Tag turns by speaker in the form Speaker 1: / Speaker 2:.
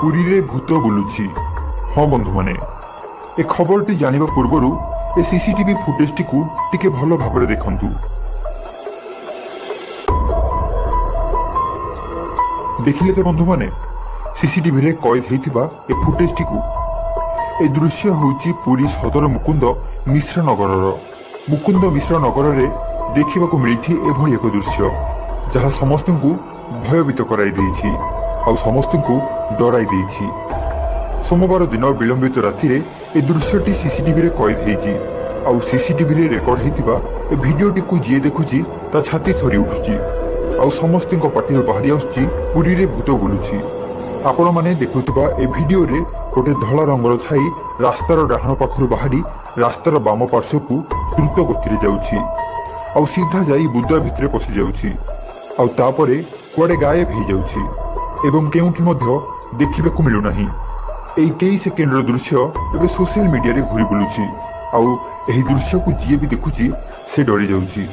Speaker 1: पुरी रे भूत बुलुछि। हाँ बंधु माने ए खबरटी जानिबा पूर्वरु ए सीसीटीवी फुटेजटी को टिके भलो भाबरे देखंतु। देखिले तो बंधु माने सीसीटीवी रे कैद हेतिबा ए फुटेजटी को ए दृश्य होउछि पुरी सदर मुकुंद मिश्र नगरर। मुकुंद मिश्र नगर रे देखिबाकू मिलिछि एभଳି एक दृश्य जहाँ समस्त को भयभीत कराई देछि आउ समस्त को डराई देछि। सोमवार दिन विलंबित राति रे ए दृश्यटी सीसीटीवी रे कैद हेछि आउ सीसीटीवी रे रेकर्ड हेतिबा ए वीडियोटी को जे देखुछि ता छाती थरी उठुछि आउ समस्त को पाटी बाहरी आउछि पुरी रे भूत बुलुछि। आपण माने देखुथिबा ए वीडियो रे गोटे धला रंगर छाई रास्तार डाहाण पाखरु बाहरी रास्तार बाम पार्श्व को द्रुत गति जाउछि आउ सीधा जाई बुदा भितरे पसि जाउछि आउ तापरे कुआडे गायब हो जाउछि एवं केउठी मध्य देखिबाकू मिलु नाही। एई कई सेकेंडर दृश्य एबे सोशल मीडिया रे घुरी बुलुछि आउ एही दृश्य को जिए भी देखुछि से डरी जाउछि।